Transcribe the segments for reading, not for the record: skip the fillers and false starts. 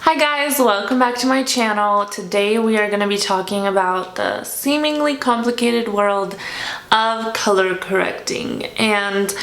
Hi guys, welcome back to my channel. Today we are going to be talking about the seemingly complicated world of color correcting. And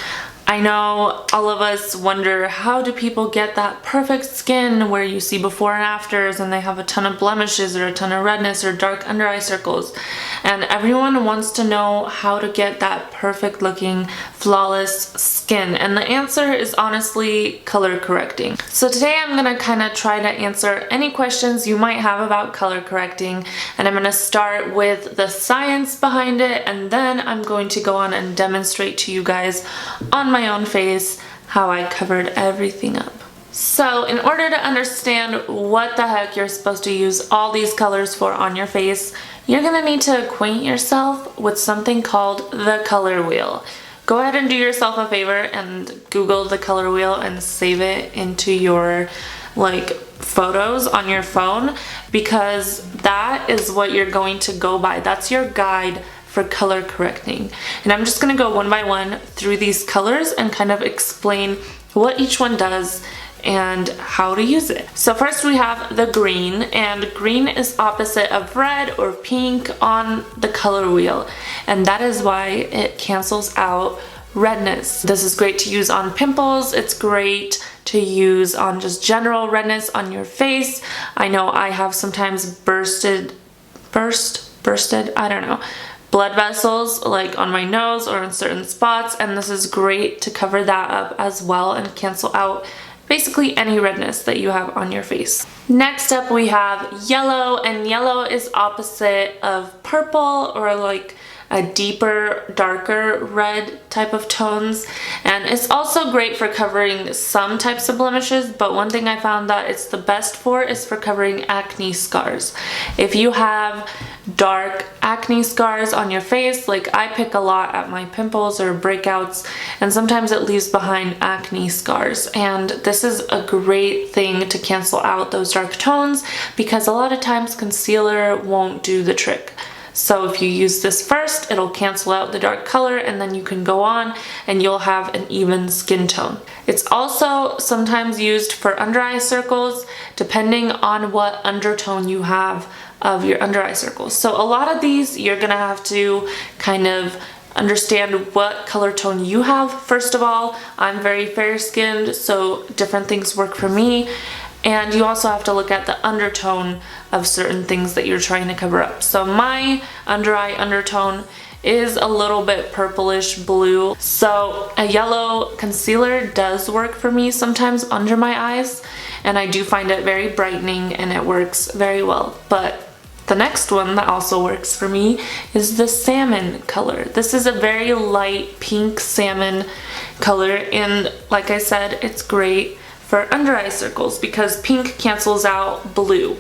I know all of us wonder, how do people get that perfect skin where you see before and afters and they have a ton of blemishes or a ton of redness or dark under eye circles? And everyone wants to know how to get that perfect looking, flawless skin. And the answer is honestly color correcting. So today I'm going to kind of try to answer any questions you might have about color correcting. And I'm going to start with the science behind it, and then I'm going to go on and demonstrate to you guys on my own face how I covered everything up. So in order to understand what the heck you're supposed to use all these colors for on your face, you're gonna need to acquaint yourself with something called the color wheel. Go ahead and do yourself a favor and Google the color wheel and save it into your photos on your phone, because that is what you're going to go by. That's your guide for color correcting. And I'm just gonna go one by one through these colors and kind of explain what each one does and how to use it. So first we have the green, and green is opposite of red or pink on the color wheel, and that is why it cancels out redness. This is great to use on pimples. It's great to use on just general redness on your face. I know I have sometimes bursted, I don't know, blood vessels like on my nose or in certain spots, and this is great to cover that up as well and cancel out basically any redness that you have on your face. Next up we have yellow, and yellow is opposite of purple or like a deeper, darker red type of tones, and it's also great for covering some types of blemishes, but one thing I found that it's the best for is for covering acne scars. If you have dark acne scars on your face, like I pick a lot at my pimples or breakouts, and sometimes it leaves behind acne scars, and this is a great thing to cancel out those dark tones, because a lot of times concealer won't do the trick. So if you use this first, it'll cancel out the dark color, and then you can go on and you'll have an even skin tone. It's also sometimes used for under eye circles, depending on what undertone you have of your under eye circles. So a lot of these you're gonna have to kind of understand what color tone you have. First of all, I'm very fair skinned, so different things work for me. And you also have to look at the undertone of certain things that you're trying to cover up. So my under eye undertone is a little bit purplish blue. So a yellow concealer does work for me sometimes under my eyes, and I do find it very brightening and it works very well. But the next one that also works for me is the salmon color. This is a very light pink salmon color, and like I said, it's great for under eye circles because pink cancels out blue.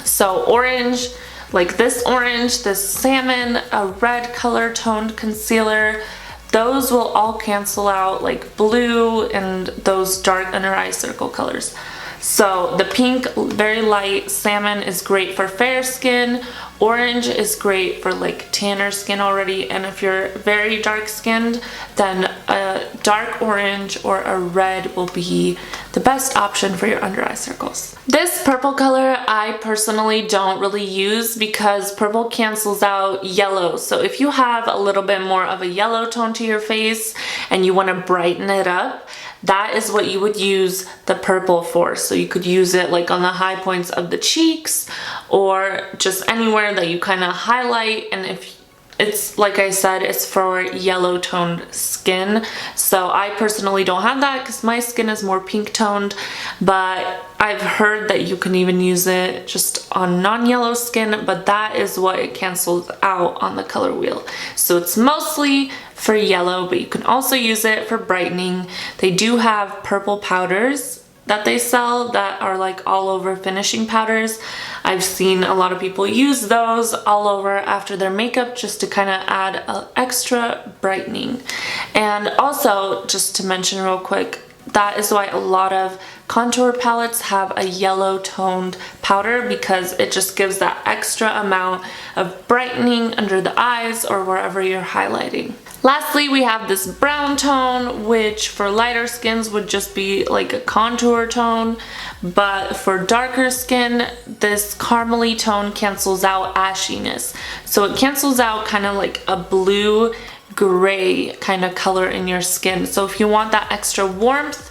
So orange, like this orange, this salmon, a red color toned concealer, those will all cancel out like blue and those dark under eye circle colors. So the pink, very light salmon is great for fair skin. Orange is great for like tanner skin already, and if you're very dark skinned, then a dark orange or a red will be the best option for your under eye circles. This purple color I personally don't really use because purple cancels out yellow. So if you have a little bit more of a yellow tone to your face and you want to brighten it up, that is what you would use the purple for. So you could use it like on the high points of the cheeks or just anywhere that you kind of highlight. And if it's, like I said, it's for yellow toned skin. So I personally don't have that because my skin is more pink toned, but I've heard that you can even use it just on non-yellow skin, but that is what it cancels out on the color wheel. So it's mostly for yellow, but you can also use it for brightening. They do have purple powders that they sell that are like all over finishing powders. I've seen a lot of people use those all over after their makeup just to kind of add an extra brightening. And also, just to mention real quick, that is why a lot of contour palettes have a yellow toned powder, because it just gives that extra amount of brightening under the eyes or wherever you're highlighting. Lastly, we have this brown tone, which for lighter skins would just be like a contour tone, but for darker skin, this caramely tone cancels out ashiness. So it cancels out kind of like a blue gray kind of color in your skin. So if you want that extra warmth,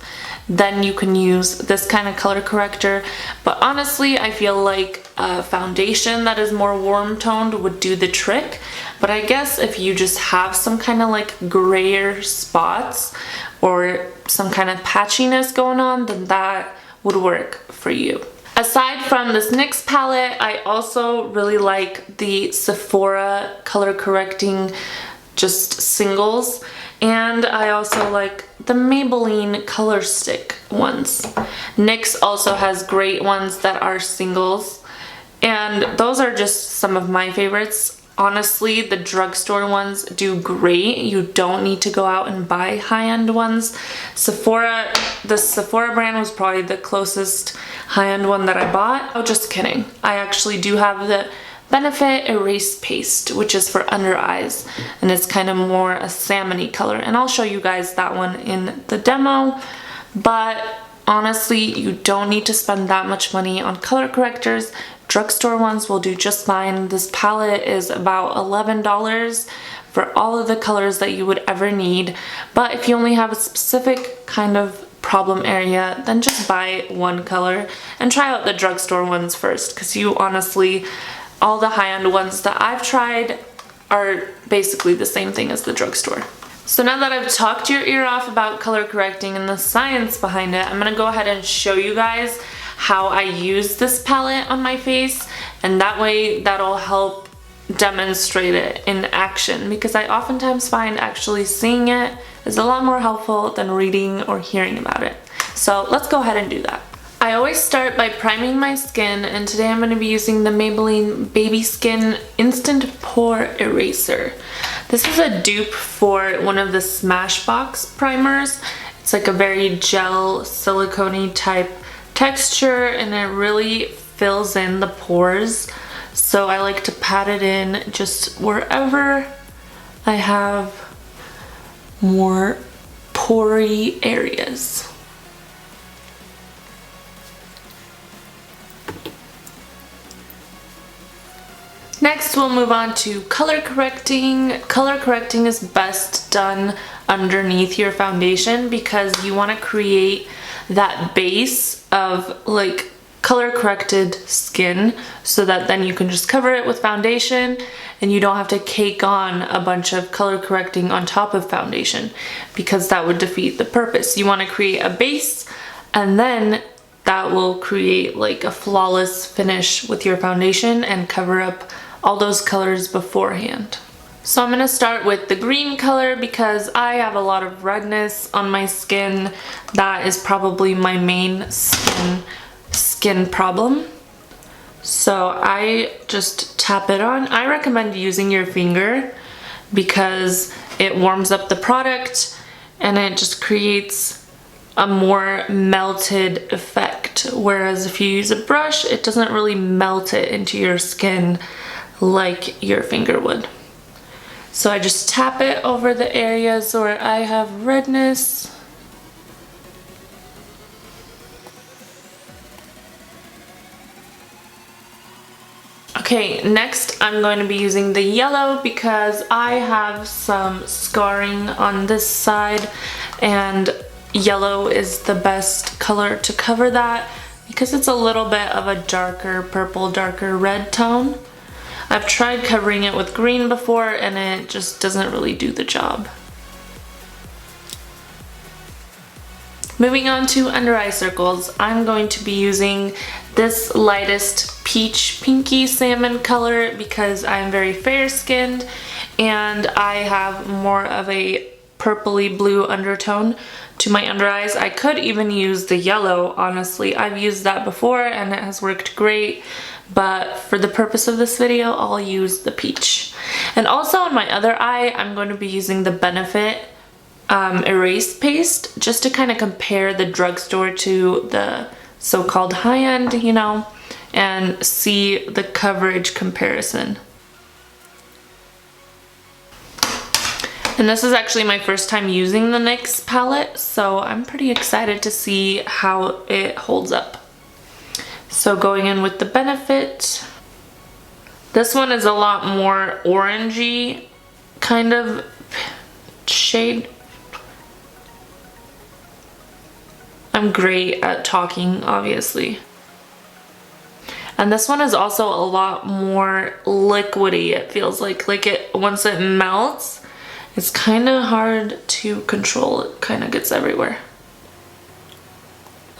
then you can use this kind of color corrector. But honestly, I feel like a foundation that is more warm toned would do the trick. But I guess if you just have some kind of like grayer spots or some kind of patchiness going on, then that would work for you. Aside from this NYX palette, I also really like the Sephora color correcting just singles, and I also like the Maybelline color stick ones. NYX also has great ones that are singles, and those are just some of my favorites. Honestly, the drugstore ones do great. You don't need to go out and buy high-end ones. The Sephora brand was probably the closest high-end one that I bought. Oh, just kidding. I actually do have the Benefit Erase Paste, which is for under eyes, and it's kind of more a salmon-y color, and I'll show you guys that one in the demo. But honestly, you don't need to spend that much money on color correctors. Drugstore ones will do just fine. This palette is about $11 for all of the colors that you would ever need, but if you only have a specific kind of problem area, then just buy one color and try out the drugstore ones first, because you honestly, all the high-end ones that I've tried are basically the same thing as the drugstore. So now that I've talked your ear off about color correcting and the science behind it, I'm gonna go ahead and show you guys how I use this palette on my face, and that way that'll help demonstrate it in action, because I oftentimes find actually seeing it is a lot more helpful than reading or hearing about it. So let's go ahead and do that. I always start by priming my skin, and today I'm going to be using the Maybelline Baby Skin Instant Pore Eraser. This is a dupe for one of the Smashbox primers. It's like a very gel, silicone-y type texture, and it really fills in the pores. So I like to pat it in just wherever I have more pory areas. Next, we'll move on to color correcting. Color correcting is best done underneath your foundation, because you want to create that base of like color corrected skin, so that then you can just cover it with foundation and you don't have to cake on a bunch of color correcting on top of foundation, because that would defeat the purpose. You want to create a base, and then that will create like a flawless finish with your foundation and cover up all those colors beforehand. So I'm going to start with the green color, because I have a lot of redness on my skin. That is probably my main skin problem. So I just tap it on. I recommend using your finger, because it warms up the product and it just creates a more melted effect. Whereas if you use a brush, it doesn't really melt it into your skin like your finger would. So I just tap it over the areas where I have redness. Okay, next I'm going to be using the yellow, because I have some scarring on this side, and yellow is the best color to cover that, because it's a little bit of a darker purple, darker red tone. I've tried covering it with green before, and it just doesn't really do the job. Moving on to under eye circles, I'm going to be using this lightest peach pinky salmon color, because I'm very fair skinned and I have more of a purpley blue undertone to my under eyes. I could even use the yellow, honestly. I've used that before and it has worked great, but for the purpose of this video, I'll use the peach. And also on my other eye, I'm going to be using the Benefit Erase Paste, just to kind of compare the drugstore to the so-called high-end, you know, and see the coverage comparison. And this is actually my first time using the NYX palette, so I'm pretty excited to see how it holds up. So going in with the Benefit. This one is a lot more orangey kind of shade. I'm great at talking, obviously. And this one is also a lot more liquidy, it feels like. Like it, once it melts, it's kind of hard to control. It kind of gets everywhere.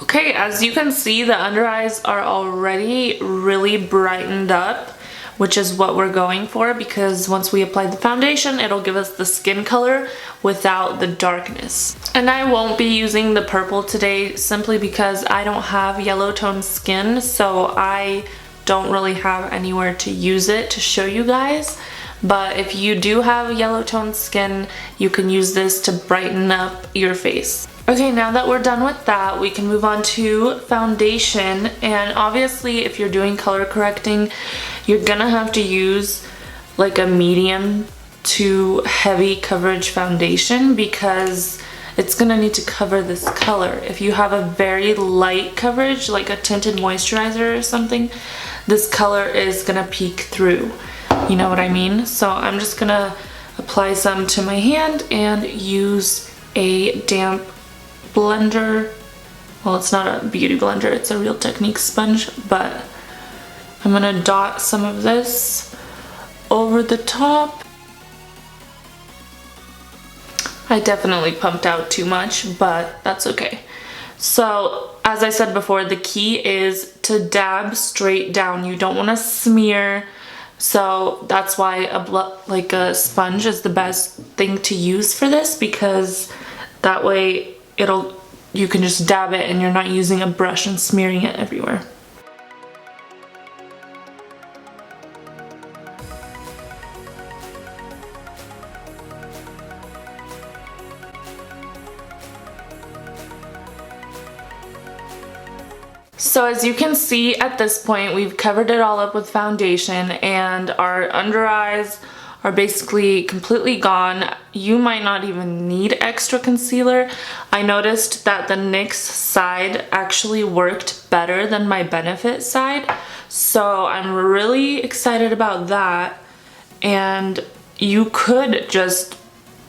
Okay, as you can see, the under eyes are already really brightened up, which is what we're going for, because once we apply the foundation, it'll give us the skin color without the darkness. And I won't be using the purple today simply because I don't have yellow toned skin, so I don't really have anywhere to use it to show you guys. But if you do have yellow toned skin, you can use this to brighten up your face. Okay, now that we're done with that, we can move on to foundation. And obviously, if you're doing color correcting, you're gonna have to use like a medium to heavy coverage foundation because it's gonna need to cover this color. If you have a very light coverage, like a tinted moisturizer or something, this color is gonna peek through. You know what I mean? So I'm just gonna apply some to my hand and use a damp blender. Well, it's not a beauty blender, it's a Real Techniques sponge, but I'm gonna dot some of this over the top. I definitely pumped out too much, but that's okay. So, as I said before, the key is to dab straight down. You don't want to smear. So that's why a sponge is the best thing to use for this, because that way you can just dab it and you're not using a brush and smearing it everywhere. So as you can see at this point, we've covered it all up with foundation and our under eyes are basically completely gone. You might not even need extra concealer. I noticed that the NYX side actually worked better than my Benefit side. So I'm really excited about that. And you could just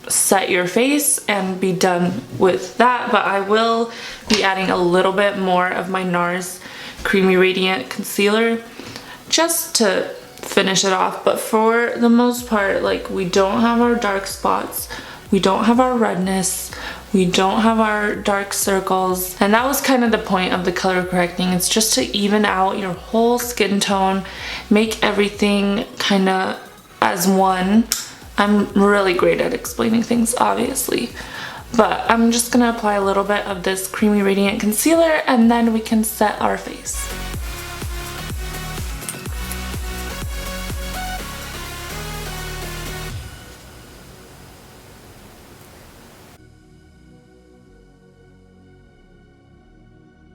set your face and be done with that, but I will be adding a little bit more of my Nars Creamy Radiant Concealer just to finish it off. But for the most part, like, we don't have our dark spots, we don't have our redness, we don't have our dark circles, and that was kind of the point of the color correcting. It's just to even out your whole skin tone, make everything kind of as one. I'm really great at explaining things, obviously, but I'm just gonna apply a little bit of this Creamy Radiant Concealer and then we can set our face.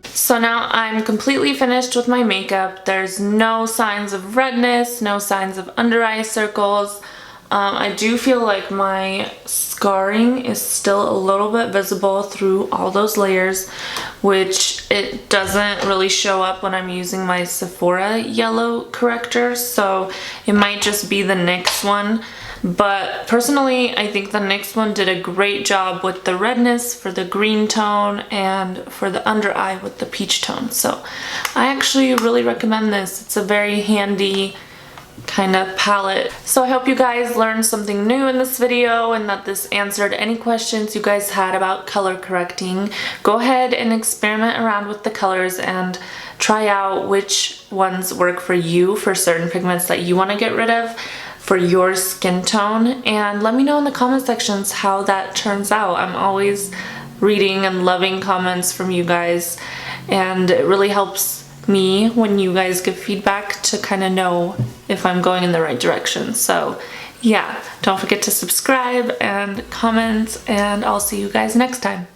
So now I'm completely finished with my makeup. There's no signs of redness, no signs of under eye circles. I do feel like my scarring is still a little bit visible through all those layers, which it doesn't really show up when I'm using my Sephora yellow corrector, so it might just be the NYX one. But personally, I think the NYX one did a great job with the redness for the green tone and for the under eye with the peach tone. So I actually really recommend this. It's a very handy kind of palette. So I hope you guys learned something new in this video and that this answered any questions you guys had about color correcting. Go ahead and experiment around with the colors and try out which ones work for you for certain pigments that you want to get rid of for your skin tone, and let me know in the comment sections how that turns out. I'm always reading and loving comments from you guys, and it really helps me when you guys give feedback to kind of know if I'm going in the right direction. So yeah, don't forget to subscribe and comment, and I'll see you guys next time.